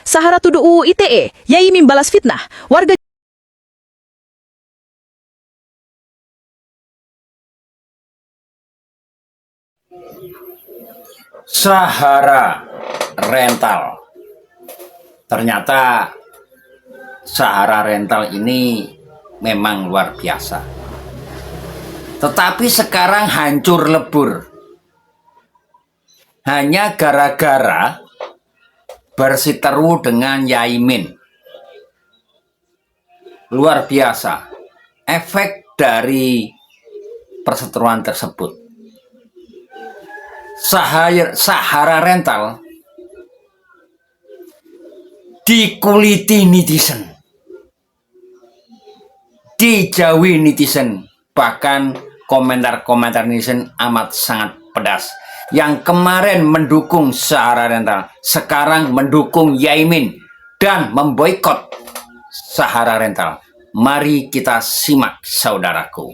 Sahara tuduh UU ITE, Yai Mim balas fitnah. Warga Sahara Rental. Ternyata Sahara Rental ini memang luar biasa. Tetapi sekarang hancur lebur. Hanya gara-gara bersiteru dengan Yai Min. Luar biasa efek dari perseteruan tersebut. Sahara Rental dikuliti netizen, dijauhi netizen, bahkan komentar-komentar netizen amat sangat pedas. Yang kemarin mendukung Sahara Rental, sekarang mendukung Yai Min dan memboikot Sahara Rental. Mari kita simak, saudaraku.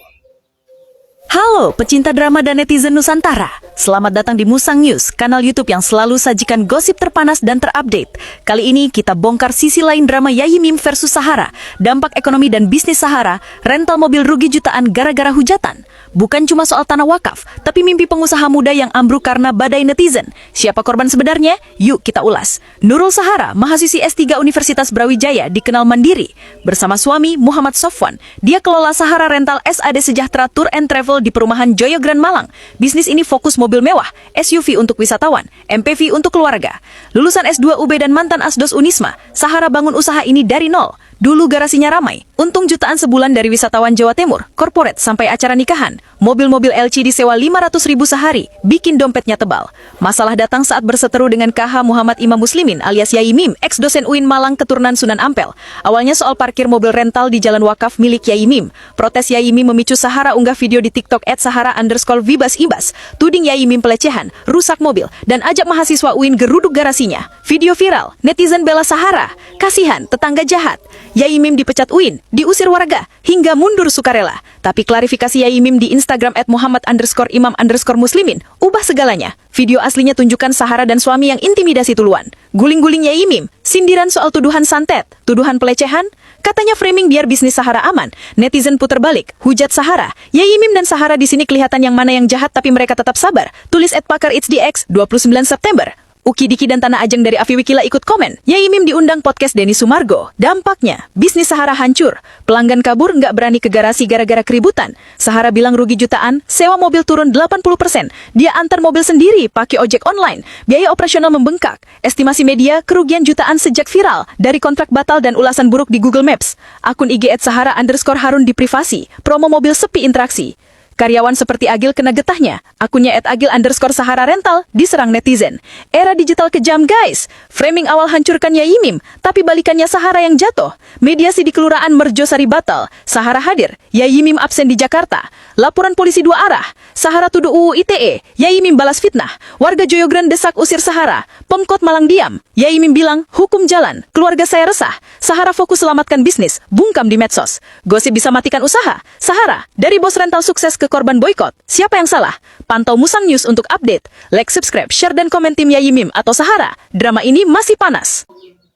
Halo pecinta drama dan netizen Nusantara. Selamat datang di Musang News, kanal YouTube yang selalu sajikan gosip terpanas dan terupdate. Kali ini kita bongkar sisi lain drama Yai Mim versus Sahara, dampak ekonomi dan bisnis Sahara, rental mobil rugi jutaan gara-gara hujatan. Bukan cuma soal tanah wakaf, tapi mimpi pengusaha muda yang ambruk karena badai netizen. Siapa korban sebenarnya? Yuk kita ulas. Nurul Sahara, mahasiswi S3 Universitas Brawijaya, dikenal mandiri. Bersama suami Muhammad Sofwan, dia kelola Sahara Rental SAD Sejahtera Tour and Travel di perumahan Joyogran Malang. Bisnis ini fokus mobil mewah, SUV untuk wisatawan, MPV untuk keluarga. Lulusan S2 UB dan mantan Asdos Unisma, Sahara bangun usaha ini dari nol. Dulu garasinya ramai, untung jutaan sebulan dari wisatawan Jawa Timur, korporat sampai acara nikahan. Mobil-mobil LC disewa 500.000 sehari, bikin dompetnya tebal. Masalah datang saat berseteru dengan KH Muhammad Imam Muslimin alias Yai Mim, ex-dosen UIN Malang keturunan Sunan Ampel. Awalnya soal parkir mobil rental di jalan wakaf milik Yai Mim. Protes Yai Mim memicu Sahara unggah video di TikTok @Sahara_Vibas-Ibas, tuding Yai Mim pelecehan, rusak mobil, dan ajak mahasiswa UIN geruduk garasinya. Video viral, netizen bela Sahara, kasihan tetangga jahat. Yai Mim dipecat UIN, diusir warga, hingga mundur sukarela. Tapi klarifikasi Yai Mim di Instagram @Muhammad_Imam_Muslimin, ubah segalanya. Video aslinya tunjukkan Sahara dan suami yang intimidasi tuluan. Guling-guling Yai Mim, sindiran soal tuduhan santet, tuduhan pelecehan, katanya framing biar bisnis Sahara aman. Netizen putar balik, hujat Sahara. Yai Mim dan Sahara di sini kelihatan yang mana yang jahat tapi mereka tetap sabar. Tulis @PakarItsDX 29 September. Uki Diki dan Tanah Ajeng dari Afi Wikila ikut komen. Yai Mim diundang podcast Denny Sumargo. Dampaknya, bisnis Sahara hancur. Pelanggan kabur nggak berani ke garasi gara-gara keributan. Sahara bilang rugi jutaan, sewa mobil turun 80%. Dia antar mobil sendiri pakai ojek online. Biaya operasional membengkak. Estimasi media kerugian jutaan sejak viral. Dari kontrak batal dan ulasan buruk di Google Maps. Akun IG @Sahara_Harun diprivasi. Promo mobil sepi interaksi. Karyawan seperti Agil kena getahnya. Akunnya @Agil_Sahara Rental diserang netizen. Era digital kejam guys. Framing awal hancurkan Yai Mim, tapi balikannya Sahara yang jatuh. Mediasi di Kelurahan Merjosari batal. Sahara hadir. Yai Mim absen di Jakarta. Laporan polisi dua arah. Sahara tuduh UU ITE. Yai Mim balas fitnah. Warga Joyogran desak usir Sahara. Pemkot Malang diam. Yai Mim bilang hukum jalan. Keluarga saya resah. Sahara fokus selamatkan bisnis. Bungkam di medsos. Gosip bisa matikan usaha. Sahara dari bos rental sukses ke korban boykot. Siapa yang salah? Pantau Musang News untuk update. Like, subscribe, share, dan komen tim Yai Mim atau Sahara. Drama ini masih panas.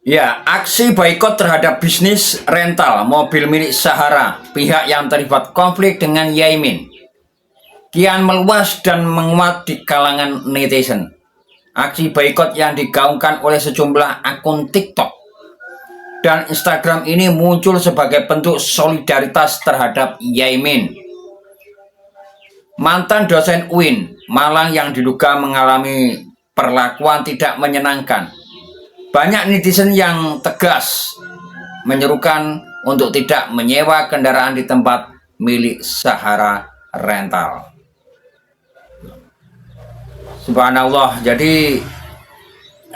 Ya, aksi boikot terhadap bisnis rental mobil milik Sahara, pihak yang terlibat konflik dengan Yai Min, kian meluas dan menguat di kalangan netizen. Aksi boikot yang digaungkan oleh sejumlah akun TikTok dan Instagram ini muncul sebagai bentuk solidaritas terhadap Yai Min, mantan dosen UIN Malang yang diduga mengalami perlakuan tidak menyenangkan. Banyak netizen yang tegas menyerukan untuk tidak menyewa kendaraan di tempat milik Sahara Rental. Subhanallah, jadi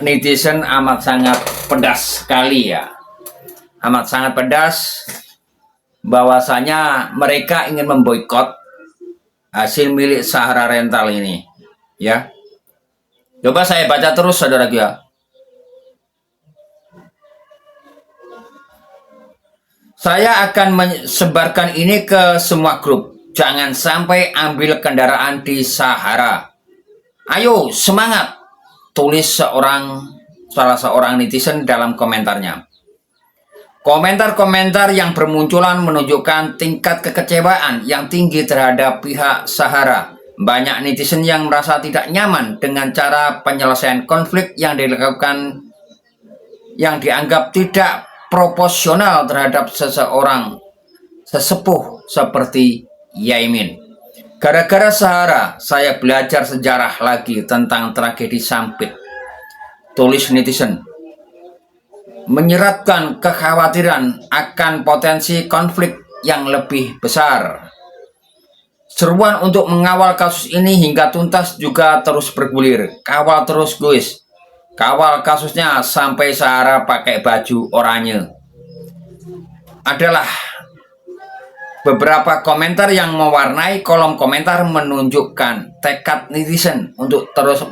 netizen amat sangat pedas sekali ya. Amat sangat pedas bahwasanya mereka ingin memboikot hasil milik Sahara Rental ini ya. Coba saya baca terus saudara ya. Saya akan menyebarkan ini ke semua grup. Jangan sampai ambil kendaraan di Sahara. Ayo semangat, tulis seorang salah seorang netizen dalam komentarnya. Komentar-komentar yang bermunculan menunjukkan tingkat kekecewaan yang tinggi terhadap pihak Sahara. Banyak netizen yang merasa tidak nyaman dengan cara penyelesaian konflik yang dilakukan yang dianggap tidak proporsional terhadap seseorang sesepuh seperti Yaimin. Gara-gara Sahara, saya belajar sejarah lagi tentang tragedi Sampit. Tulis netizen. Menyeratkan kekhawatiran akan potensi konflik yang lebih besar. Seruan untuk mengawal kasus ini hingga tuntas juga terus bergulir. Kawal terus guys. Kawal kasusnya sampai Sahara pakai baju oranye. Adalah beberapa komentar yang mewarnai kolom komentar menunjukkan tekad netizen untuk terus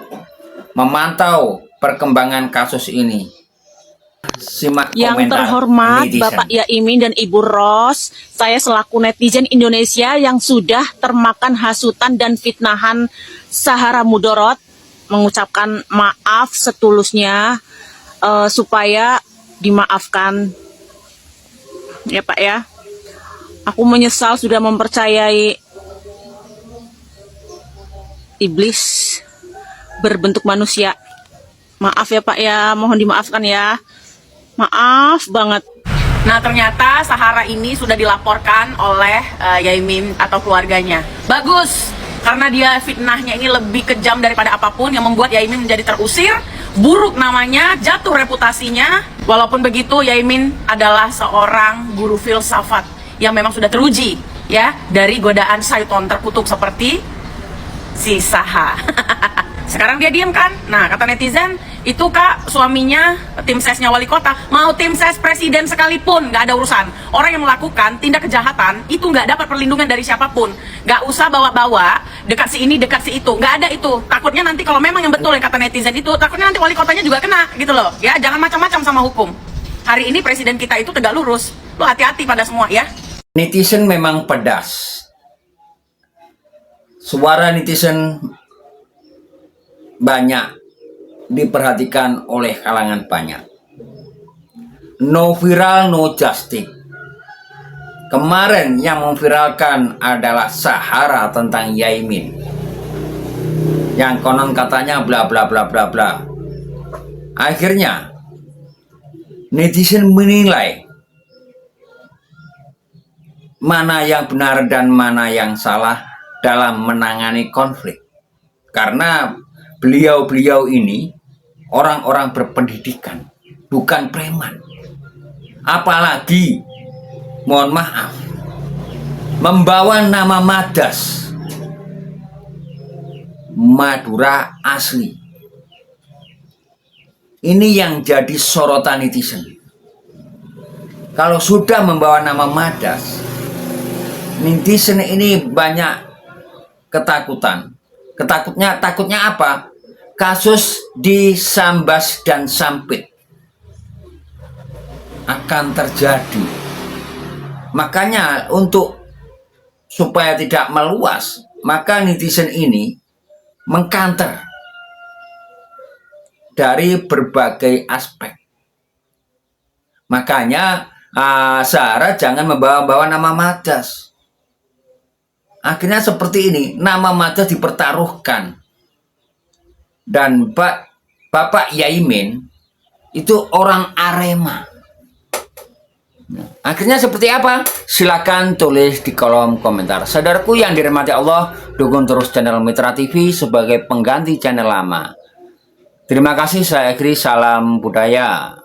memantau perkembangan kasus ini. Simak Yang komentar terhormat netizen. Bapak Yaimin dan Ibu Ros, saya selaku netizen Indonesia yang sudah termakan hasutan dan fitnahan Sahara Mudorot mengucapkan maaf setulusnya, supaya dimaafkan ya Pak ya. Aku menyesal sudah mempercayai iblis berbentuk manusia. Maaf ya Pak ya, mohon dimaafkan ya. Maaf banget. Nah ternyata Sahara ini sudah dilaporkan oleh Yaimin atau keluarganya. Bagus, karena dia fitnahnya ini lebih kejam daripada apapun yang membuat Yaimin menjadi terusir, buruk namanya, jatuh reputasinya. Walaupun begitu, Yaimin adalah seorang guru filsafat yang memang sudah teruji ya dari godaan syaiton terkutuk seperti si Saha. Sekarang dia diam kan? Nah, kata netizen, itu Kak, suaminya tim sesnya wali kota, mau tim ses presiden sekalipun, nggak ada urusan. Orang yang melakukan tindak kejahatan, itu nggak dapat perlindungan dari siapapun. Nggak usah bawa-bawa, dekat si ini, dekat si itu. Nggak ada itu. Takutnya nanti kalau memang yang betul yang kata netizen itu, takutnya nanti wali kotanya juga kena, gitu loh. Ya, jangan macam-macam sama hukum. Hari ini presiden kita itu tegak lurus. Lo hati-hati pada semua ya. Netizen memang pedas. Suara netizen banyak diperhatikan oleh kalangan banyak. No viral, no justice. Kemarin yang memviralkan adalah Sahara tentang Yaimin, yang konon katanya bla bla bla bla bla. Akhirnya netizen menilai mana yang benar dan mana yang salah dalam menangani konflik. Karena beliau-beliau ini orang-orang berpendidikan, bukan preman. Apalagi, mohon maaf, membawa nama Madas, Madura asli. Ini yang jadi sorotan netizen. Kalau sudah membawa nama Madas, netizen ini banyak ketakutan. Takutnya apa? Kasus di Sambas dan Sampit akan terjadi. Makanya untuk supaya tidak meluas, maka netizen ini mengkanter dari berbagai aspek. Makanya Sahara jangan membawa-bawa nama Madas. Akhirnya seperti ini, nama Madas dipertaruhkan. Dan Bapak Yaimin itu orang Arema. Akhirnya seperti apa? Silakan tulis di kolom komentar. Saudaraku yang dirahmati Allah, dukung terus channel Mitra TV sebagai pengganti channel lama. Terima kasih, saya akhiri, salam budaya.